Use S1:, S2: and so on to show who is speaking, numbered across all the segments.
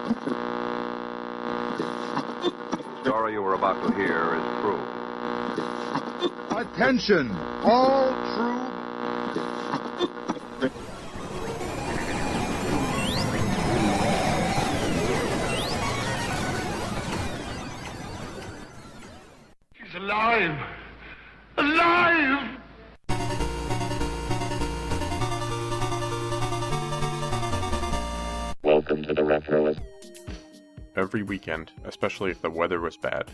S1: The story you are about to hear is true.
S2: Attention, all true.
S3: He's alive! Alive!
S4: Welcome to the Retroist.
S5: Every weekend, especially if the weather was bad,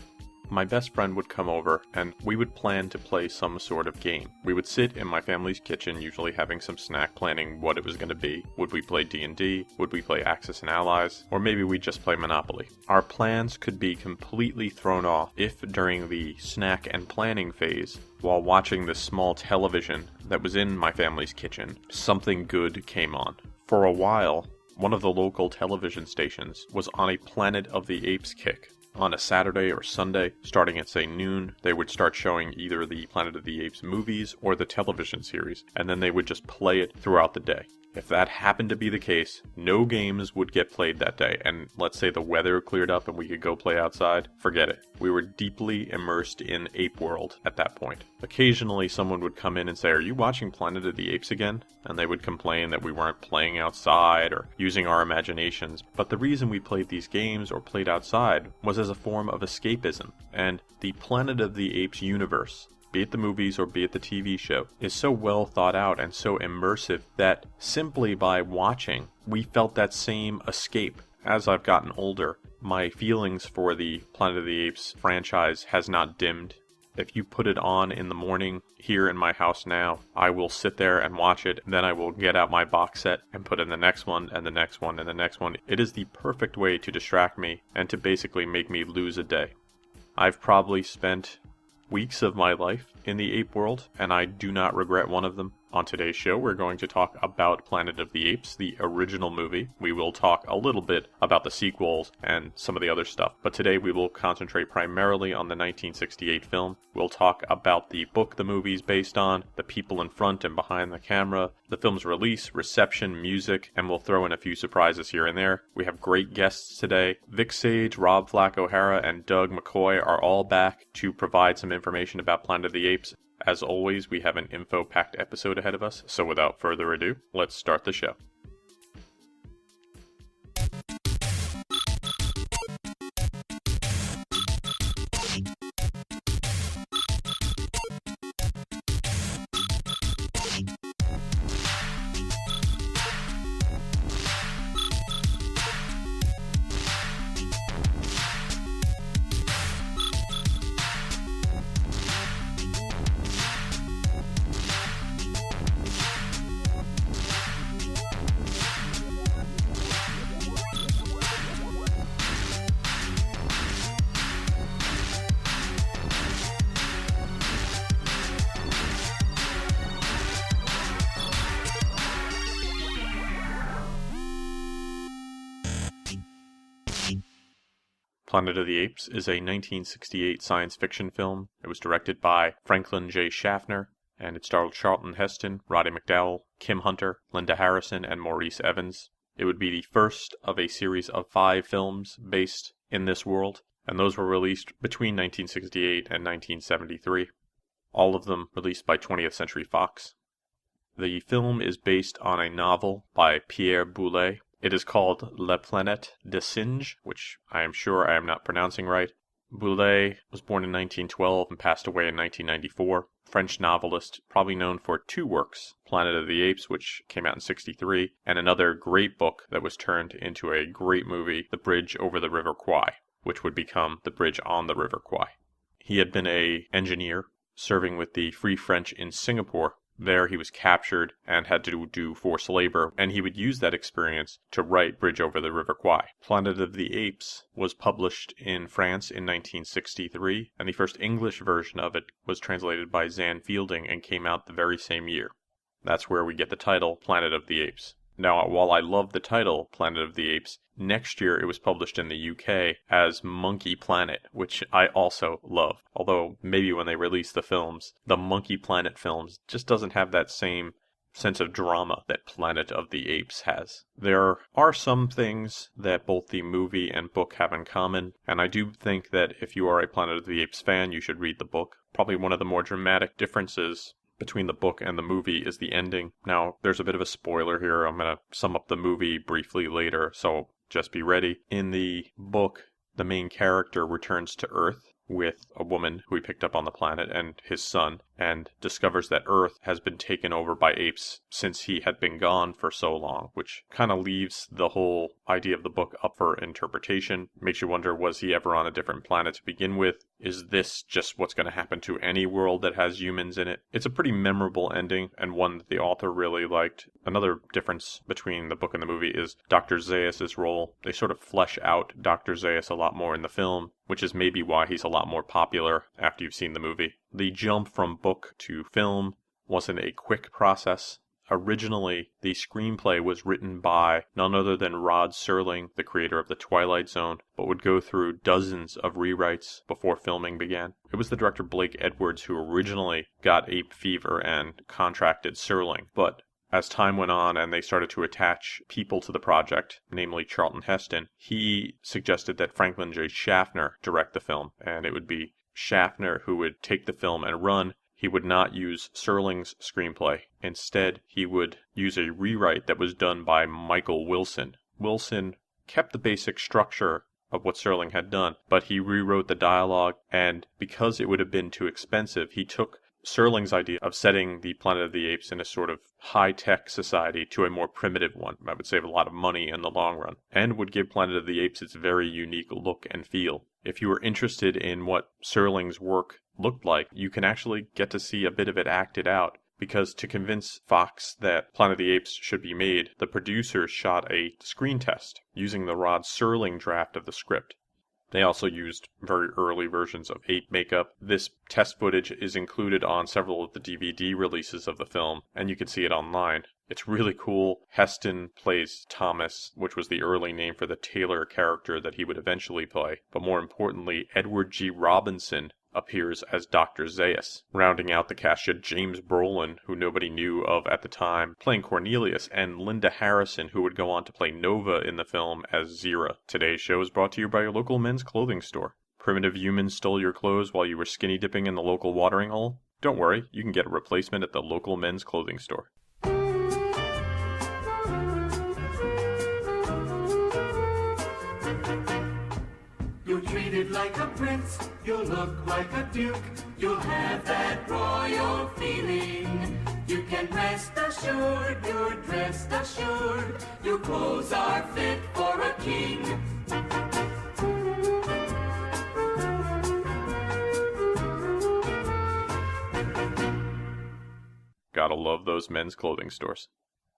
S5: my best friend would come over and we would plan to play some sort of game. We would sit in my family's kitchen, usually having some snack, planning what it was going to be. Would we play D&D? Would we play Axis and Allies? Or maybe we'd just play Monopoly. Our plans could be completely thrown off if during the snack and planning phase, while watching the small television that was in my family's kitchen, something good came on. For a while, one of the local television stations was on a Planet of the Apes kick. On a Saturday or Sunday, starting at say noon, they would start showing either the Planet of the Apes movies or the television series, and then they would just play it throughout the day. If that happened to be the case, no games would get played that day, and let's say the weather cleared up and we could go play outside, forget it. We were deeply immersed in ape world at that point. Occasionally someone would come in and say, "Are you watching Planet of the Apes again?" And they would complain that we weren't playing outside or using our imaginations. But the reason we played these games or played outside was as a form of escapism, and the Planet of the Apes universe, be it the movies or be it the TV show, is so well thought out and so immersive that simply by watching, we felt that same escape. As I've gotten older, my feelings for the Planet of the Apes franchise has not dimmed. If you put it on in the morning here in my house now, I will sit there and watch it, then I will get out my box set and put in the next one and the next one and the next one. It is the perfect way to distract me and to basically make me lose a day. I've probably spent weeks of my life in the ape world, and I do not regret one of them. On today's show, we're going to talk about Planet of the Apes, the original movie. We will talk a little bit about the sequels and some of the other stuff, but today we will concentrate primarily on the 1968 film. We'll talk about the book the movie's based on, the people in front and behind the camera, the film's release, reception, music, and we'll throw in a few surprises here and there. We have great guests today. Vic Sage, Rob Flack O'Hara, and Doug McCoy are all back to provide some information about Planet of the Apes. As always, we have an info-packed episode ahead of us, so without further ado, let's start the show. Planet of the Apes is a 1968 science fiction film. It was directed by Franklin J. Schaffner, and it starred Charlton Heston, Roddy McDowall, Kim Hunter, Linda Harrison, and Maurice Evans. It would be the first of a series of 5 films based in this world, and those were released between 1968 and 1973. All of them released by 20th Century Fox. The film is based on a novel by Pierre Boulet. It is called Le Planet-des-Singes, which I am sure I am not pronouncing right. Boulet was born in 1912 and passed away in 1994. French novelist, probably known for 2 works, Planet of the Apes, which came out in 1963, and another great book that was turned into a great movie, The Bridge Over the River Kwai, which would become The Bridge on the River Kwai. He had been an engineer serving with the Free French in Singapore. There he was captured and had to do forced labor, and he would use that experience to write Bridge Over the River Kwai. Planet of the Apes was published in France in 1963, and the first English version of it was translated by Zan Fielding and came out the very same year. That's where we get the title Planet of the Apes. Now, while I love the title Planet of the Apes, next year it was published in the UK as Monkey Planet, which I also love. Although maybe when they release the films, the Monkey Planet films just doesn't have that same sense of drama that Planet of the Apes has. There are some things that both the movie and book have in common, and I do think that if you are a Planet of the Apes fan, you should read the book. Probably one of the more dramatic differences between the book and the movie is the ending. Now, there's a bit of a spoiler here. I'm going to sum up the movie briefly later, so just be ready. In the book, the main character returns to Earth with a woman who he picked up on the planet and his son, and discovers that Earth has been taken over by apes since he had been gone for so long, which kind of leaves the whole idea of the book up for interpretation. Makes you wonder, was he ever on a different planet to begin with? Is this just what's going to happen to any world that has humans in it? It's a pretty memorable ending, and one that the author really liked. Another difference between the book and the movie is Dr. Zaius' role. They sort of flesh out Dr. Zaius a lot more in the film, which is maybe why he's a lot more popular after you've seen the movie. The jump from book to film wasn't a quick process. Originally, the screenplay was written by none other than Rod Serling, the creator of The Twilight Zone, but would go through dozens of rewrites before filming began. It was the director Blake Edwards who originally got Ape Fever and contracted Serling, but as time went on and they started to attach people to the project, namely Charlton Heston, he suggested that Franklin J. Schaffner direct the film, and it would be Schaffner who would take the film and run. He would not use Serling's screenplay. Instead, he would use a rewrite that was done by Michael Wilson. Wilson kept the basic structure of what Serling had done, but he rewrote the dialogue, and because it would have been too expensive, he took Serling's idea of setting the Planet of the Apes in a sort of high-tech society to a more primitive one. That would save a lot of money in the long run, and would give Planet of the Apes its very unique look and feel. If you were interested in what Serling's work looked like, you can actually get to see a bit of it acted out, because to convince Fox that Planet of the Apes should be made, the producers shot a screen test using the Rod Serling draft of the script. They also used very early versions of ape makeup. This test footage is included on several of the DVD releases of the film, and you can see it online. It's really cool. Heston plays Thomas, which was the early name for the Taylor character that he would eventually play. But more importantly, Edward G. Robinson appears as Dr. Zaius. Rounding out the cast, you had James Brolin, who nobody knew of at the time, playing Cornelius, and Linda Harrison, who would go on to play Nova in the film as Zira. Today's show is brought to you by your local men's clothing store. Primitive humans stole your clothes while you were skinny dipping in the local watering hole? Don't worry, you can get a replacement at the local men's clothing store.
S4: You're treated like a prince, you'll look like a duke, you'll have that royal feeling. You can rest assured, you're dressed assured, your clothes are fit for a king.
S5: Gotta love those men's clothing stores.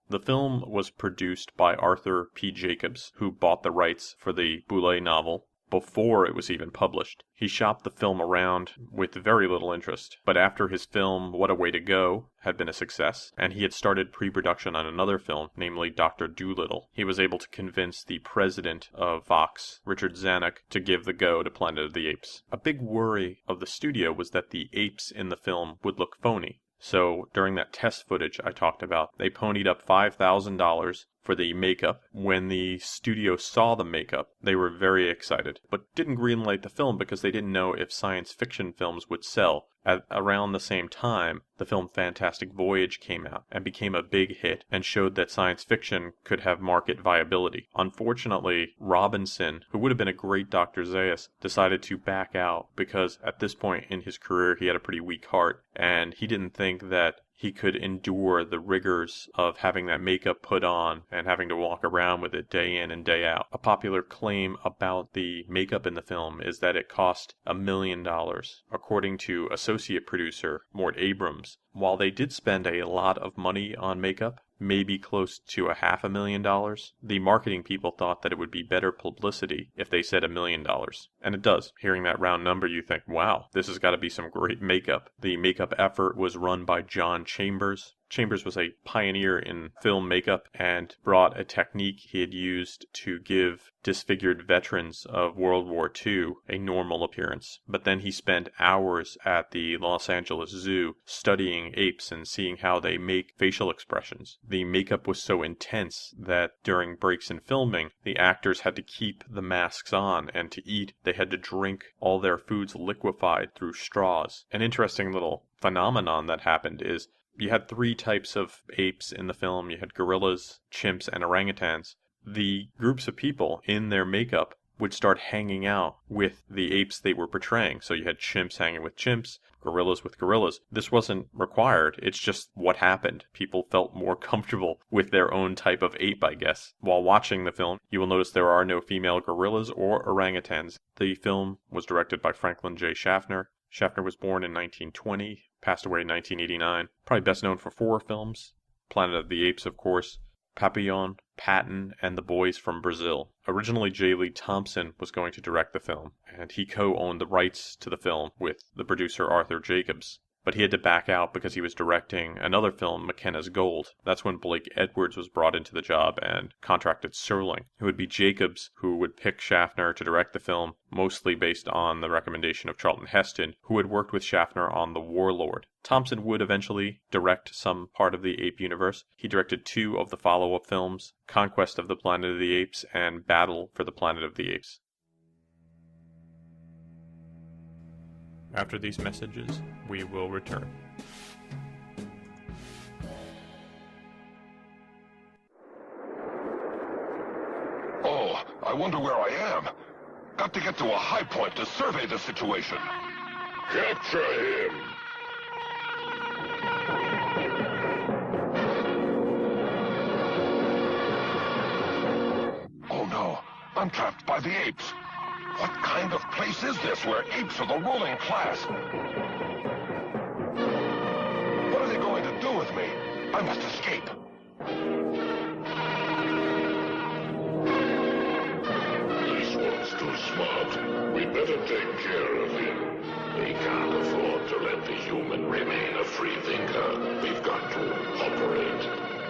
S5: The film was produced by Arthur P. Jacobs, who bought the rights for the Boulet novel before it was even published. He shopped the film around with very little interest, but after his film What a Way to Go had been a success, and he had started pre-production on another film, namely Dr. Dolittle, he was able to convince the president of Fox, Richard Zanuck, to give the go to Planet of the Apes. A big worry of the studio was that the apes in the film would look phony. So during that test footage I talked about, they ponied up $5,000 for the makeup. When the studio saw the makeup, they were very excited, but didn't greenlight the film because they didn't know if science fiction films would sell. At around the same time, the film Fantastic Voyage came out and became a big hit and showed that science fiction could have market viability. Unfortunately, Robinson, who would have been a great Dr. Zaius, decided to back out because at this point in his career he had a pretty weak heart, and he didn't think that he could endure the rigors of having that makeup put on and having to walk around with it day in and day out. A popular claim about the makeup in the film is that it cost $1 million, according to associate producer Mort Abrams. While they did spend a lot of money on makeup, maybe close to $500,000, the marketing people thought that it would be better publicity if they said $1 million. And it does. Hearing that round number, you think, wow, this has got to be some great makeup. The makeup effort was run by John Chambers, Chambers was a pioneer in film makeup and brought a technique he had used to give disfigured veterans of World War II a normal appearance. But then he spent hours at the Los Angeles Zoo studying apes and seeing how they make facial expressions. The makeup was so intense that during breaks in filming, the actors had to keep the masks on, and to eat, they had to drink all their foods liquefied through straws. An interesting little phenomenon that happened is you had 3 types of apes in the film. You had gorillas, chimps, and orangutans. The groups of people in their makeup would start hanging out with the apes they were portraying. So you had chimps hanging with chimps, gorillas with gorillas. This wasn't required. It's just what happened. People felt more comfortable with their own type of ape, I guess. While watching the film, you will notice there are no female gorillas or orangutans. The film was directed by Franklin J. Schaffner. Schaffner was born in 1920, passed away in 1989. Probably best known for 4 films. Planet of the Apes, of course, Papillon, Patton, and The Boys from Brazil. Originally, J. Lee Thompson was going to direct the film, and he co-owned the rights to the film with the producer Arthur Jacobs. But he had to back out because he was directing another film, McKenna's Gold. That's when Blake Edwards was brought into the job and contracted Serling. It would be Jacobs who would pick Schaffner to direct the film, mostly based on the recommendation of Charlton Heston, who had worked with Schaffner on The Warlord. Thompson would eventually direct some part of the ape universe. He directed 2 of the follow-up films, Conquest of the Planet of the Apes and Battle for the Planet of the Apes. After these messages, we will return.
S3: Oh, I wonder where I am. Got to get to a high point to survey the situation. Capture him! Oh no, I'm trapped by the apes. What kind of place is this where apes are the ruling class? What are they going to do with me? I must escape. This one's too smart. We better take care of him. We can't afford to let the human remain a free thinker. We've got to operate.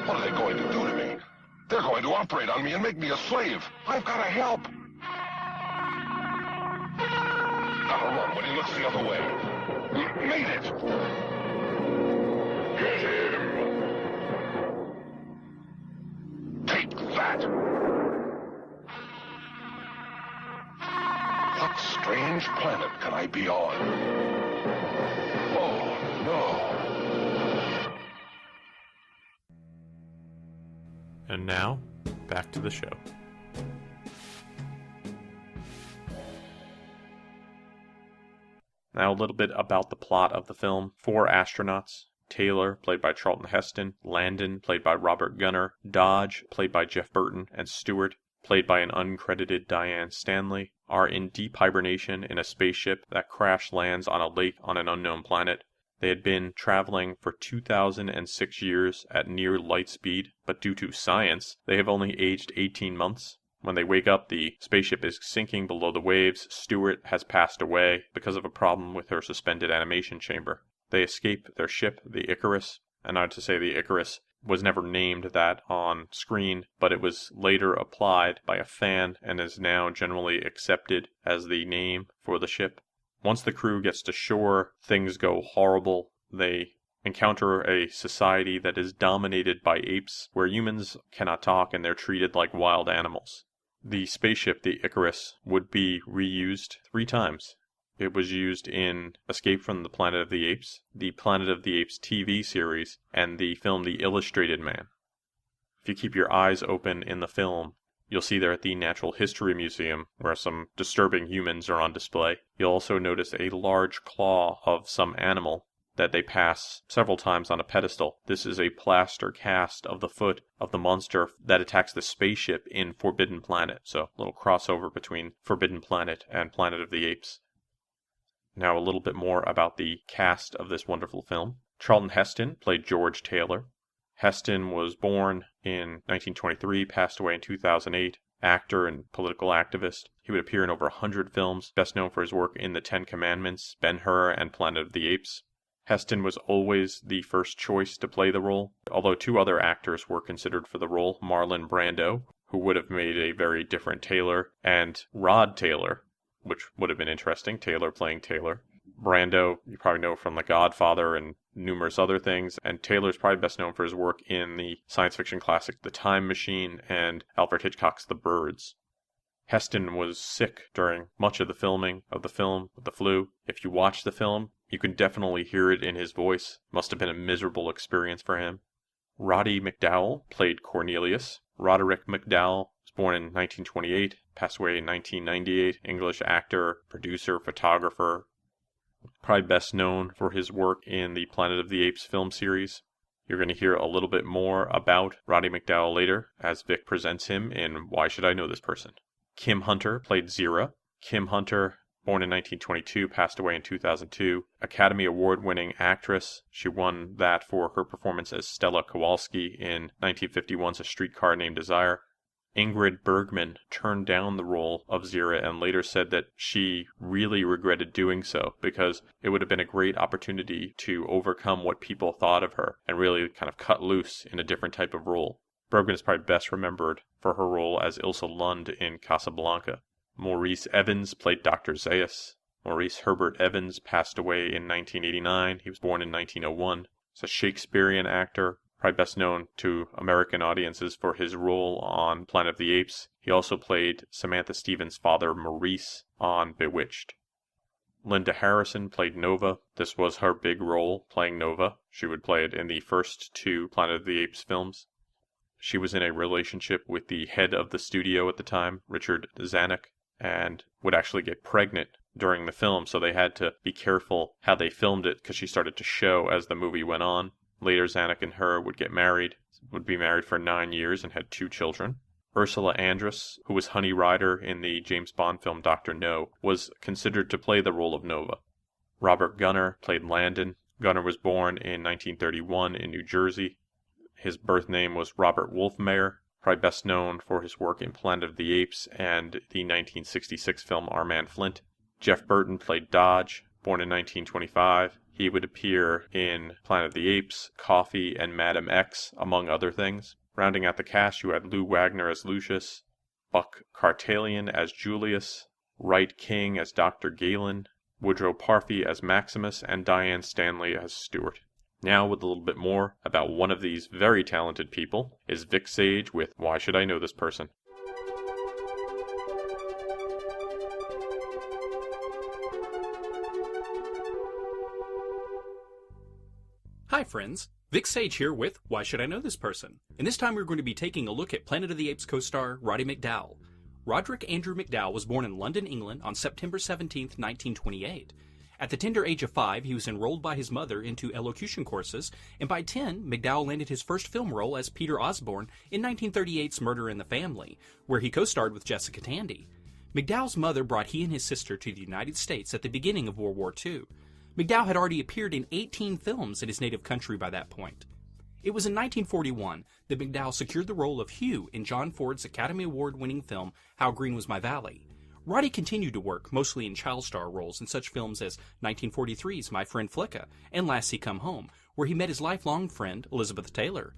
S3: What are they going to do to me? They're going to operate on me and make me a slave. I've got to help. Gotta run when he looks the other way. Made it! Get him! Take that! What strange planet can I be on? Oh, no.
S5: And now, back to the show. Now a little bit about the plot of the film. 4 astronauts. Taylor, played by Charlton Heston. Landon, played by Robert Gunnar. Dodge, played by Jeff Burton. And Stewart, played by an uncredited Diane Stanley, are in deep hibernation in a spaceship that crash lands on a lake on an unknown planet. They had been traveling for 2,006 years at near light speed, but due to science, they have only aged 18 months. When they wake up, the spaceship is sinking below the waves. Stewart has passed away because of a problem with her suspended animation chamber. They escape their ship, the Icarus, and not to say the Icarus was never named that on screen, but it was later applied by a fan and is now generally accepted as the name for the ship. Once the crew gets to shore, things go horrible. They encounter a society that is dominated by apes, where humans cannot talk and they're treated like wild animals. The spaceship, the Icarus, would be reused 3 times. It was used in Escape from the Planet of the Apes, the Planet of the Apes TV series, and the film The Illustrated Man. If you keep your eyes open in the film, you'll see they're at the Natural History Museum, where some disturbing humans are on display. You'll also notice a large claw of some animal that they pass several times on a pedestal. This is a plaster cast of the foot of the monster that attacks the spaceship in Forbidden Planet, so a little crossover between Forbidden Planet and Planet of the Apes. Now a little bit more about the cast of this wonderful film. Charlton Heston played George Taylor. Heston was born in 1923, passed away in 2008, actor and political activist. He would appear in over 100 films, best known for his work in The Ten Commandments, Ben-Hur, and Planet of the Apes. Heston was always the first choice to play the role, although 2 other actors were considered for the role, Marlon Brando, who would have made a very different Taylor, and Rod Taylor, which would have been interesting, Taylor playing Taylor. Brando, you probably know from The Godfather and numerous other things, and Taylor's probably best known for his work in the science fiction classic The Time Machine and Alfred Hitchcock's The Birds. Heston was sick during much of the filming of the film with the flu. If you watch the film, you can definitely hear it in his voice. Must have been a miserable experience for him. Roddy McDowall played Cornelius. Roderick McDowall was born in 1928, passed away in 1998. English actor, producer, photographer. Probably best known for his work in the Planet of the Apes film series. You're going to hear a little bit more about Roddy McDowall later, as Vic presents him in Why Should I Know This Person? Kim Hunter played Zira. Kim Hunter, born in 1922, passed away in 2002. Academy Award-winning actress. She won that for her performance as Stella Kowalski in 1951's A Streetcar Named Desire. Ingrid Bergman turned down the role of Zira and later said that she really regretted doing so because it would have been a great opportunity to overcome what people thought of her and really kind of cut loose in a different type of role. Bergman is probably best remembered for her role as Ilsa Lund in Casablanca. Maurice Evans played Dr. Zaius. Maurice Herbert Evans passed away in 1989. He was born in 1901. He's a Shakespearean actor, probably best known to American audiences for his role on Planet of the Apes. He also played Samantha Stevens' father, Maurice, on Bewitched. Linda Harrison played Nova. This was her big role, playing Nova. She would play it in the first 2 Planet of the Apes films. She was in a relationship with the head of the studio at the time, Richard Zanuck, and would actually get pregnant during the film, so they had to be careful how they filmed it because she started to show as the movie went on. Later, Zanuck and her would get married, would be married for 9 years and had 2 children. Ursula Andress, who was Honey Rider in the James Bond film Dr. No, was considered to play the role of Nova. Robert Gunnar played Landon. Gunnar was born in 1931 in New Jersey. His birth name was Robert Wolfmeyer, probably best known for his work in Planet of the Apes and the 1966 film Our Man Flint. Jeff Burton played Dodge, born in 1925. He would appear in Planet of the Apes, Coffee, and Madam X, among other things. Rounding out the cast, you had Lou Wagner as Lucius, Buck Kartalian as Julius, Wright King as Dr. Galen, Woodrow Parfy as Maximus, and Diane Stanley as Stuart. Now, with a little bit more about one of these very talented people, is Vic Sage with Why Should I Know This Person?
S6: Hi friends, Vic Sage here with Why Should I Know This Person? And this time we're going to be taking a look at Planet of the Apes co-star Roddy McDowall. Roderick Andrew McDowall was born in London, England on September 17, 1928. At the tender age of 5, he was enrolled by his mother into elocution courses, and by 10, McDowall landed his first film role as Peter Osborne in 1938's Murder in the Family, where he co-starred with Jessica Tandy. McDowall's mother brought he and his sister to the United States at the beginning of World War II. McDowall had already appeared in 18 films in his native country by that point. It was in 1941 that McDowall secured the role of Hugh in John Ford's Academy Award-winning film How Green Was My Valley. Roddy continued to work mostly in child star roles in such films as 1943's My Friend Flicka and Lassie Come Home, where he met his lifelong friend Elizabeth Taylor.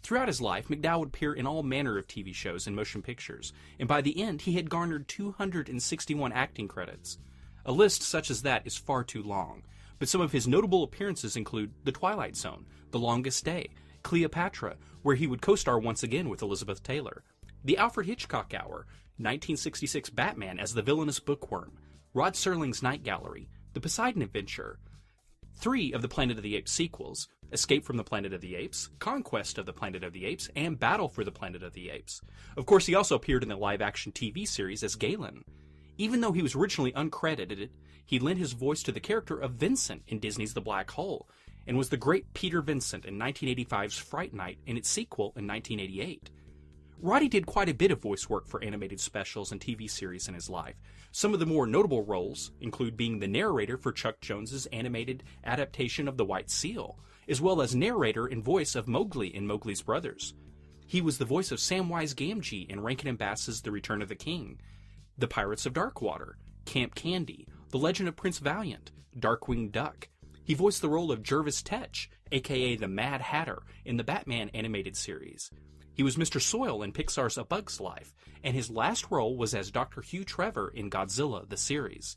S6: Throughout his life, McDowall would appear in all manner of TV shows and motion pictures, and by the end he had garnered 261 acting credits. A list such as that is far too long, but some of his notable appearances include The Twilight Zone, The Longest Day, Cleopatra, where he would co-star once again with Elizabeth Taylor, The Alfred Hitchcock Hour, 1966 Batman as the villainous Bookworm, Rod Serling's Night Gallery, The Poseidon Adventure, 3 of the Planet of the Apes sequels, Escape from the Planet of the Apes, Conquest of the Planet of the Apes, and Battle for the Planet of the Apes. Of course, he also appeared in the live-action TV series as Galen. Even though he was originally uncredited, he lent his voice to the character of Vincent in Disney's The Black Hole, and was the great Peter Vincent in 1985's Fright Night and its sequel in 1988. Roddy did quite a bit of voice work for animated specials and TV series in his life. Some of the more notable roles include being the narrator for Chuck Jones's animated adaptation of The White Seal, as well as narrator and voice of Mowgli in Mowgli's Brothers. He was the voice of Samwise Gamgee in Rankin & Bass's The Return of the King, The Pirates of Darkwater, Camp Candy, The Legend of Prince Valiant, Darkwing Duck. He voiced the role of Jervis Tetch, aka the Mad Hatter, in the Batman animated series. He was Mr. Soil in Pixar's A Bug's Life, and his last role was as Dr. Hugh Trevor in Godzilla, the series.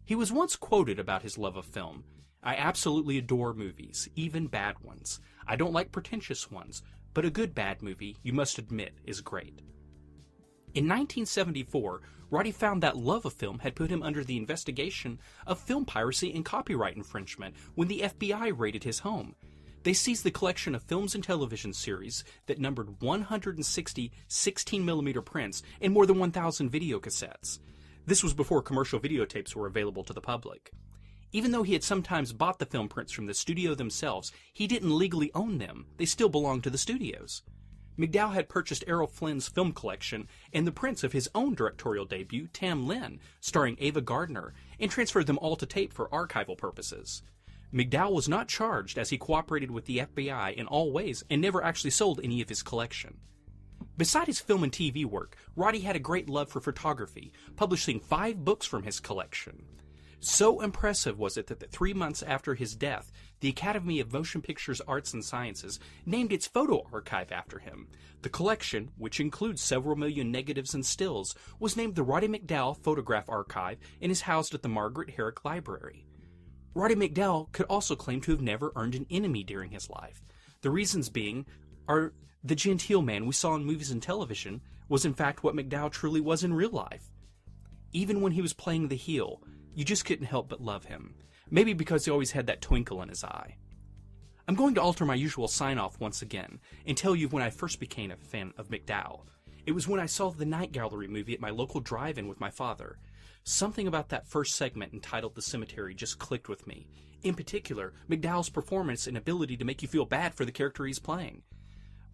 S6: He was once quoted about his love of film. "I absolutely adore movies, even bad ones. I don't like pretentious ones, but a good bad movie, you must admit, is great." In 1974, Roddy found that love of film had put him under the investigation of film piracy and copyright infringement when the FBI raided his home. They seized the collection of films and television series that numbered 160 16mm prints and more than 1,000 videocassettes. This was before commercial videotapes were available to the public. Even though he had sometimes bought the film prints from the studio themselves, he didn't legally own them. They still belonged to the studios. McDowell had purchased Errol Flynn's film collection and the prints of his own directorial debut, Tam Lin, starring Ava Gardner, and transferred them all to tape for archival purposes. McDowell was not charged as he cooperated with the FBI in all ways and never actually sold any of his collection. Beside his film and TV work, Roddy had a great love for photography, publishing 5 books from his collection. So impressive was it that 3 months after his death, the Academy of Motion Pictures Arts and Sciences named its photo archive after him. The collection, which includes several million negatives and stills, was named the Roddy McDowell Photograph Archive and is housed at the Margaret Herrick Library. Roddy McDowell could also claim to have never earned an enemy during his life. The reasons being are the genteel man we saw in movies and television was in fact what McDowell truly was in real life. Even when he was playing the heel, you just couldn't help but love him. Maybe because he always had that twinkle in his eye. I'm going to alter my usual sign-off once again and tell you when I first became a fan of McDowell. It was when I saw the Night Gallery movie at my local drive-in with my father. Something about that first segment entitled The Cemetery just clicked with me. In particular, McDowell's performance and ability to make you feel bad for the character he's playing.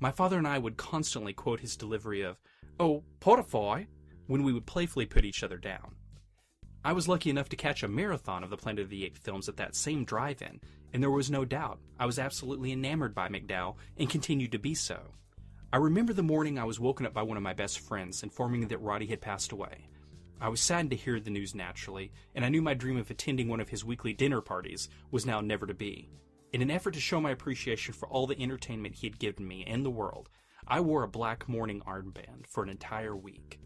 S6: My father and I would constantly quote his delivery of, "Oh, Potiphar," when we would playfully put each other down. I was lucky enough to catch a marathon of the Planet of the Apes films at that same drive-in, and there was no doubt I was absolutely enamored by McDowell and continued to be so. I remember the morning I was woken up by one of my best friends informing me that Roddy had passed away. I was saddened to hear the news naturally, and I knew my dream of attending one of his weekly dinner parties was now never to be. In an effort to show my appreciation for all the entertainment he had given me and the world, I wore a black mourning armband for an entire week.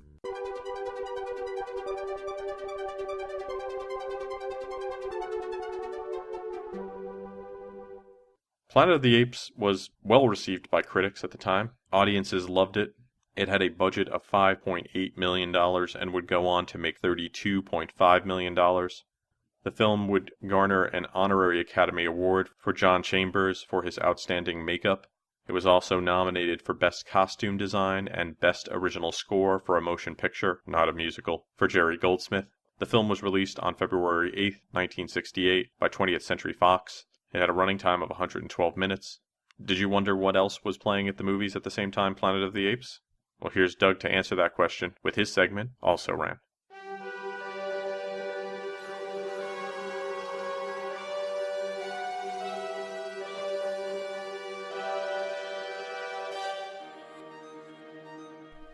S5: Planet of the Apes was well received by critics at the time. Audiences loved it. It had a budget of $5.8 million and would go on to make $32.5 million. The film would garner an honorary Academy Award for John Chambers for his outstanding makeup. It was also nominated for Best Costume Design and Best Original Score for a Motion Picture, not a musical, for Jerry Goldsmith. The film was released on February 8, 1968 by 20th Century Fox. It had a running time of 112 minutes. Did you wonder what else was playing at the movies at the same time Planet of the Apes? Well, here's Doug to answer that question with his segment, Also Ran.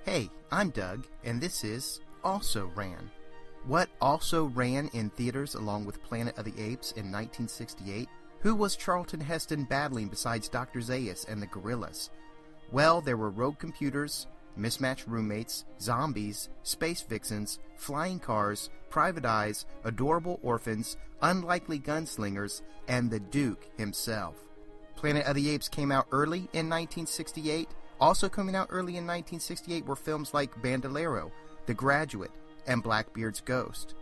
S7: Hey, I'm Doug, and this is Also Ran. What also ran in theaters along with Planet of the Apes in 1968? Who was Charlton Heston battling besides Dr. Zaius and the gorillas? Well, there were rogue computers, mismatched roommates, zombies, space vixens, flying cars, private eyes, adorable orphans, unlikely gunslingers, and the Duke himself. Planet of the Apes came out early in 1968. Also coming out early in 1968 were films like Bandolero, The Graduate, and Blackbeard's Ghost.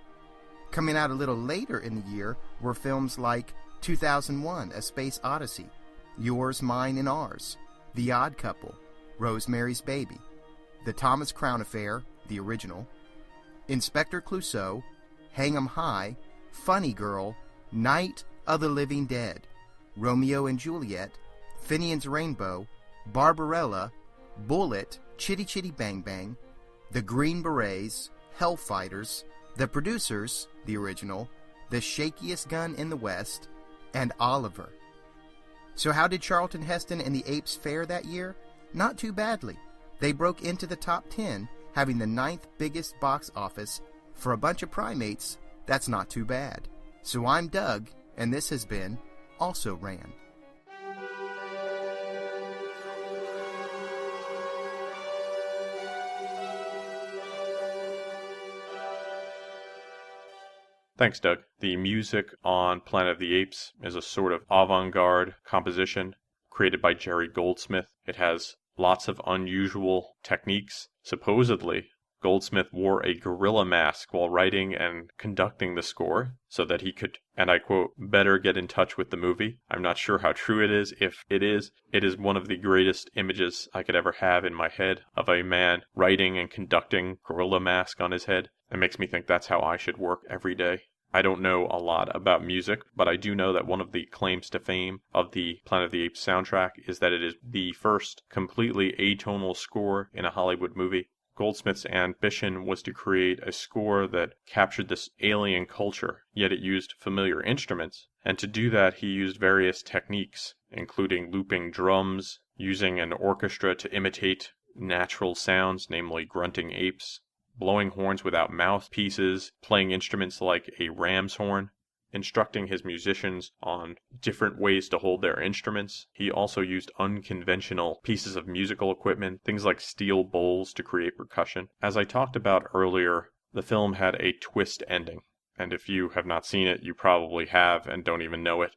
S7: Coming out a little later in the year were films like 2001, A Space Odyssey, Yours, Mine, and Ours, The Odd Couple, Rosemary's Baby, The Thomas Crown Affair, the original, Inspector Clouseau, Hang 'em High, Funny Girl, Night of the Living Dead, Romeo and Juliet, Finian's Rainbow, Barbarella, Bullet, Chitty Chitty Bang Bang, The Green Berets, Hellfighters, The Producers, the original, The Shakiest Gun in the West, and Oliver. So how did Charlton Heston and the Apes fare that year? Not too badly. They broke into the top 10, having the 9th biggest box office. For a bunch of primates, that's not too bad. So I'm Doug, and this has been Also Ran.
S5: Thanks, Doug. The music on Planet of the Apes is a sort of avant-garde composition created by Jerry Goldsmith. It has lots of unusual techniques. Supposedly, Goldsmith wore a gorilla mask while writing and conducting the score so that he could, and I quote, better get in touch with the movie. I'm not sure how true it is. If it is one of the greatest images I could ever have in my head of a man writing and conducting gorilla mask on his head. It makes me think that's how I should work every day. I don't know a lot about music, but I do know that one of the claims to fame of the Planet of the Apes soundtrack is that it is the first completely atonal score in a Hollywood movie. Goldsmith's ambition was to create a score that captured this alien culture, yet it used familiar instruments. And to do that, he used various techniques, including looping drums, using an orchestra to imitate natural sounds, namely grunting apes, blowing horns without mouthpieces, playing instruments like a ram's horn, instructing his musicians on different ways to hold their instruments. He also used unconventional pieces of musical equipment, things like steel bowls to create percussion. As I talked about earlier, the film had a twist ending, and if you have not seen it, you probably have and don't even know it.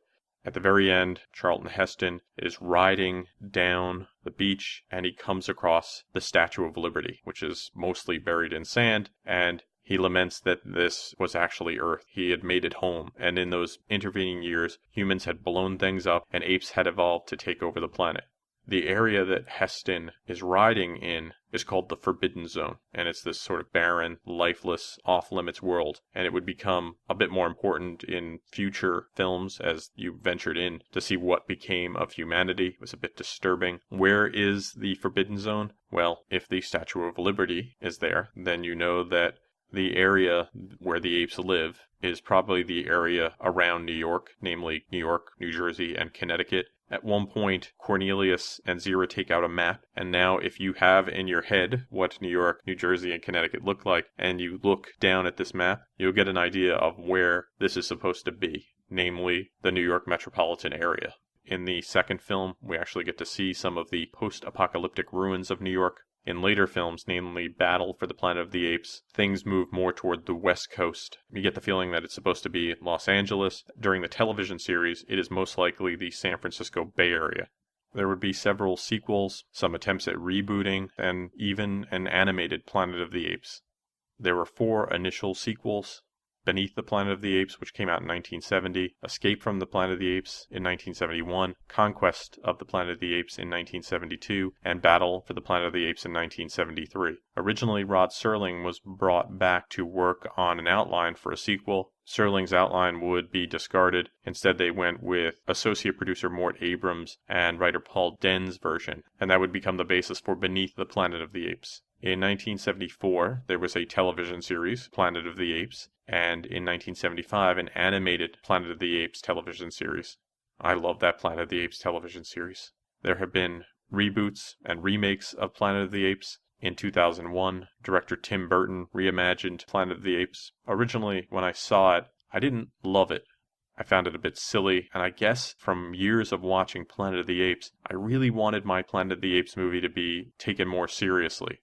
S5: At the very end, Charlton Heston is riding down the beach and he comes across the Statue of Liberty, which is mostly buried in sand, and he laments that this was actually Earth. He had made it home, and in those intervening years, humans had blown things up and apes had evolved to take over the planet. The area that Heston is riding in is called the Forbidden Zone, and it's this sort of barren, lifeless, off-limits world, and it would become a bit more important in future films as you ventured in to see what became of humanity. It was a bit disturbing. Where is the Forbidden Zone? Well, if the Statue of Liberty is there, then you know that the area where the apes live is probably the area around New York, namely New York, New Jersey, and Connecticut. At one point, Cornelius and Zira take out a map, and now if you have in your head what New York, New Jersey, and Connecticut look like, and you look down at this map, you'll get an idea of where this is supposed to be, namely the New York metropolitan area. In the second film, we actually get to see some of the post-apocalyptic ruins of New York. In later films, namely Battle for the Planet of the Apes, things move more toward the West Coast. You get the feeling that it's supposed to be Los Angeles. During the television series, it is most likely the San Francisco Bay Area. There would be several sequels, some attempts at rebooting, and even an animated Planet of the Apes. There were 4 initial sequels: Beneath the Planet of the Apes, which came out in 1970, Escape from the Planet of the Apes in 1971, Conquest of the Planet of the Apes in 1972, and Battle for the Planet of the Apes in 1973. Originally, Rod Serling was brought back to work on an outline for a sequel. Serling's outline would be discarded. Instead, they went with associate producer Mort Abrams and writer Paul Denn's version, and that would become the basis for Beneath the Planet of the Apes. In 1974, there was a television series, Planet of the Apes, and in 1975, an animated Planet of the Apes television series. I love that Planet of the Apes television series. There have been reboots and remakes of Planet of the Apes. In 2001, director Tim Burton reimagined Planet of the Apes. Originally, when I saw it, I didn't love it. I found it a bit silly, and I guess from years of watching Planet of the Apes, I really wanted my Planet of the Apes movie to be taken more seriously.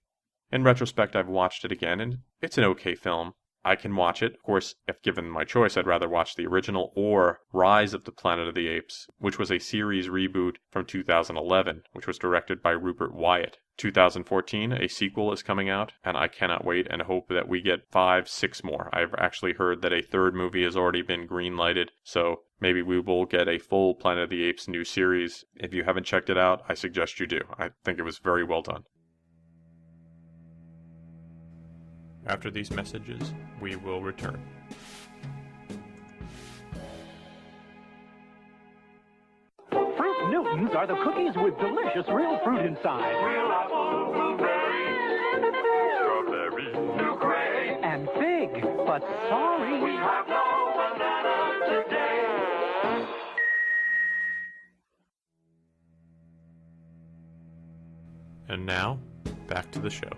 S5: In retrospect, I've watched it again, and it's an okay film. I can watch it. Of course, if given my choice, I'd rather watch the original or Rise of the Planet of the Apes, which was a series reboot from 2011, which was directed by Rupert Wyatt. 2014, a sequel is coming out, and I cannot wait and hope that we get 5, 6 more. I've actually heard that a 3rd movie has already been green-lighted, so maybe we will get a full Planet of the Apes new series. If you haven't checked it out, I suggest you do. I think it was very well done. After these messages, we will return.
S8: Fruit Newtons are the cookies with delicious real fruit inside.
S3: Real apple, blueberry, strawberry, new gray,
S8: And fig, but sorry.
S3: we have no banana today.
S5: And now, back to the show.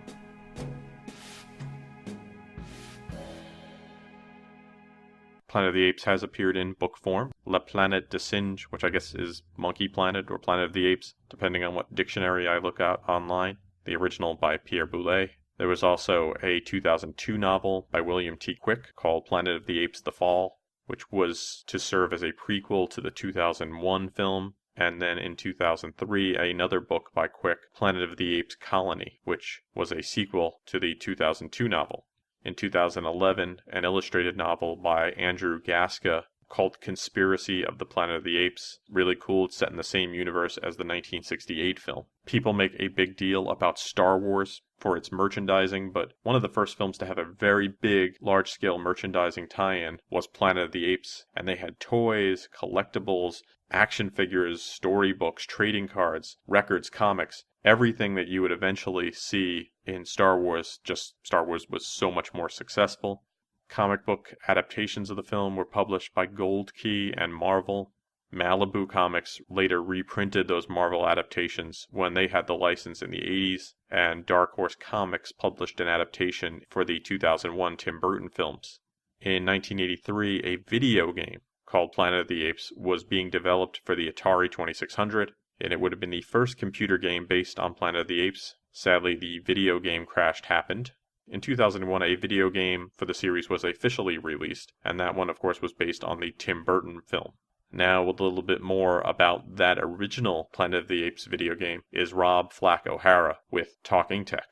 S5: Planet of the Apes has appeared in book form. Le Planet-des-Singes, which I guess is Monkey Planet or Planet of the Apes, depending on what dictionary I look at online. The original by Pierre Boulet. There was also a 2002 novel by William T. Quick called Planet of the Apes: The Fall, which was to serve as a prequel to the 2001 film. And then in 2003, another book by Quick, Planet of the Apes Colony, which was a sequel to the 2002 novel. In 2011, an illustrated novel by Andrew Gaska called Conspiracy of the Planet of the Apes. Really cool, it's set in the same universe as the 1968 film. People make a big deal about Star Wars for its merchandising, but one of the first films to have a very big, large-scale merchandising tie-in was Planet of the Apes, and they had toys, collectibles, action figures, storybooks, trading cards, records, comics, everything that you would eventually see in Star Wars, just Star Wars was so much more successful. Comic book adaptations of the film were published by Gold Key and Marvel. Malibu Comics later reprinted those Marvel adaptations when they had the license in the 80s, and Dark Horse Comics published an adaptation for the 2001 Tim Burton films. In 1983, a video game called Planet of the Apes was being developed for the Atari 2600, and it would have been the first computer game based on Planet of the Apes. Sadly, the video game crash happened. In 2001, a video game for the series was officially released, and that one, of course, was based on the Tim Burton film. Now, a little bit more about that original Planet of the Apes video game is Rob Flack O'Hara with Talking Tech.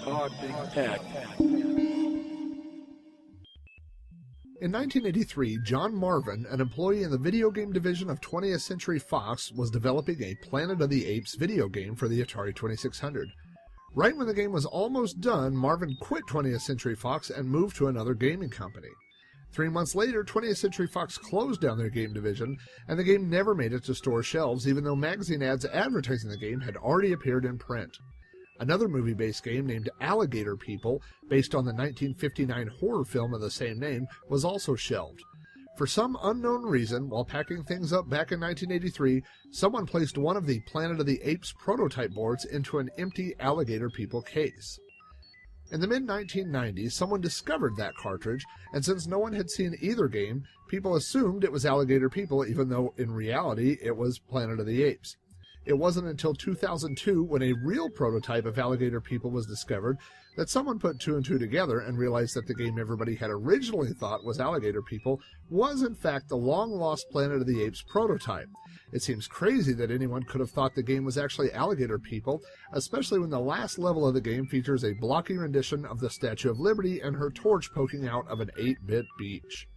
S9: Talking Tech.
S2: In 1983, John Marvin, an employee in the video game division of 20th Century Fox, was developing a Planet of the Apes video game for the Atari 2600. Right when the game was almost done, Marvin quit 20th Century Fox and moved to another gaming company. 3 months later, 20th Century Fox closed down their game division, and the game never made it to store shelves, even though magazine ads advertising the game had already appeared in print. Another movie-based game named Alligator People, based on the 1959 horror film of the same name, was also shelved. For some unknown reason, while packing things up back in 1983, someone placed one of the Planet of the Apes prototype boards into an empty Alligator People case. In the mid-1990s, someone discovered that cartridge, and since no one had seen either game, people assumed it was Alligator People, even though in reality it was Planet of the Apes. It wasn't until 2002, when a real prototype of Alligator People was discovered, that someone put two and two together and realized that the game everybody had originally thought was Alligator People was in fact the long-lost Planet of the Apes prototype. It seems crazy that anyone could have thought the game was actually Alligator People, especially when the last level of the game features a blocky rendition of the Statue of Liberty and her torch poking out of an 8-bit beach.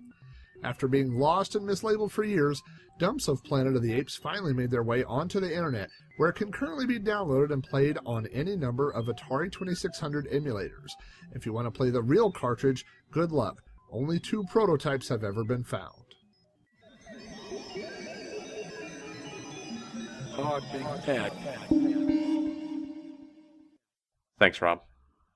S2: After being lost and mislabeled for years, dumps of Planet of the Apes finally made their way onto the internet, where it can currently be downloaded and played on any number of Atari 2600 emulators. If you want to play the real cartridge, good luck. Only 2 prototypes have ever been found.
S9: Talking Tech.
S5: Thanks, Rob.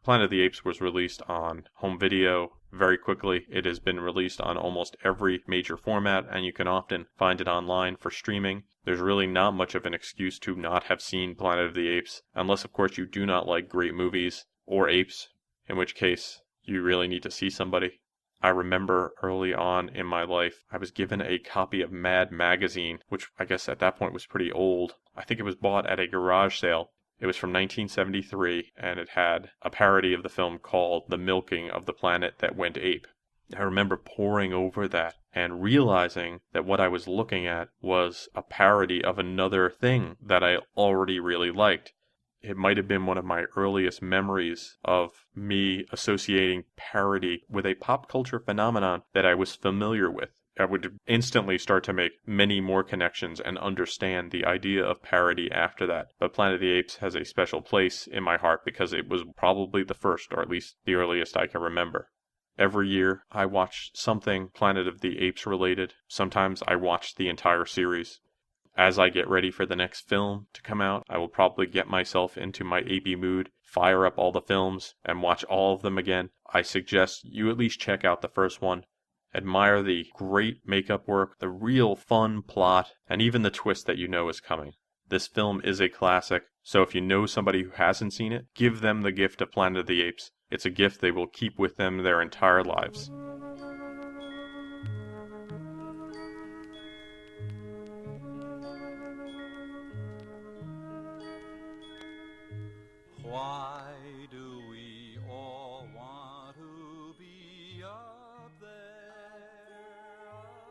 S5: Planet of the Apes was released on home video very quickly. It has been released on almost every major format, and you can often find it online for streaming. There's really not much of an excuse to not have seen Planet of the Apes, unless of course you do not like great movies or apes, in which case you really need to see somebody. I remember early on in my life, I was given a copy of Mad Magazine, which I guess at that point was pretty old. I think it was bought at a garage sale. It was from 1973, and it had a parody of the film called The Milking of the Planet That Went Ape. I remember poring over that and realizing that what I was looking at was a parody of another thing that I already really liked. It might have been one of my earliest memories of me associating parody with a pop culture phenomenon that I was familiar with. I would instantly start to make many more connections and understand the idea of parody after that. But Planet of the Apes has a special place in my heart because it was probably the first, or at least the earliest I can remember. Every year, I watch something Planet of the Apes related. Sometimes I watch the entire series. As I get ready for the next film to come out, I will probably get myself into my apey mood, fire up all the films, and watch all of them again. I suggest you at least check out the first one. Admire the great makeup work, the real fun plot, and even the twist that you know is coming. This film is a classic, so if you know somebody who hasn't seen it, give them the gift of Planet of the Apes. It's a gift they will keep with them their entire lives.
S10: Why do we all want to be up there?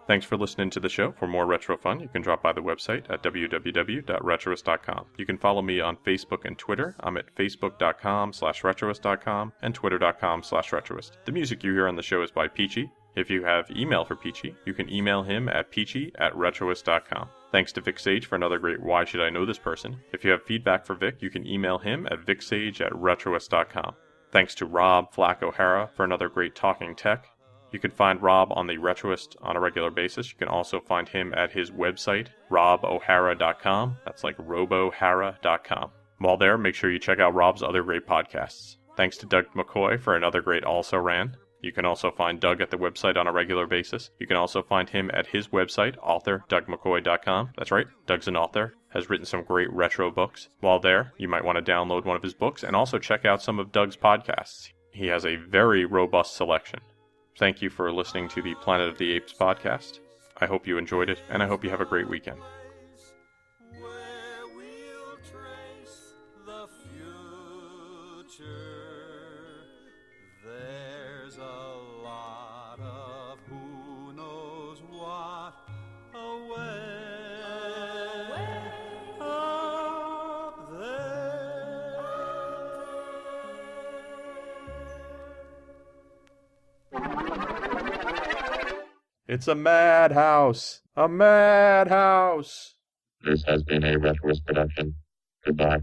S5: Thanks for listening to the show. For more retro fun, you can drop by the website at www.retroist.com. You can follow me on Facebook and Twitter. I'm at facebook.com/retroist.com and twitter.com/retroist. The music you hear on the show is by Peachy. If you have email for Peachy, you can email him at peachy@retroist.com. Thanks to Vic Sage for another great Why Should I Know This Person. If you have feedback for Vic, you can email him at vicsage@retroist.com. Thanks to Rob Flack O'Hara for another great Talking Tech. You can find Rob on the Retroist on a regular basis. You can also find him at his website, robohara.com. That's like robohara.com. While there, make sure you check out Rob's other great podcasts. Thanks to Doug McCoy for another great Also Ran. You can also find Doug at the website on a regular basis. You can also find him at his website, author.dougmccoy.com. That's right, Doug's an author, has written some great retro books. While there, you might want to download one of his books and also check out some of Doug's podcasts. He has a very robust selection. Thank you for listening to the Planet of the Apes podcast. I hope you enjoyed it, and I hope you have a great weekend.
S10: Where we'll trace the future. There's a lot of who knows what away up there.
S5: It's a madhouse! A madhouse!
S3: This has been a Retroist production. Goodbye.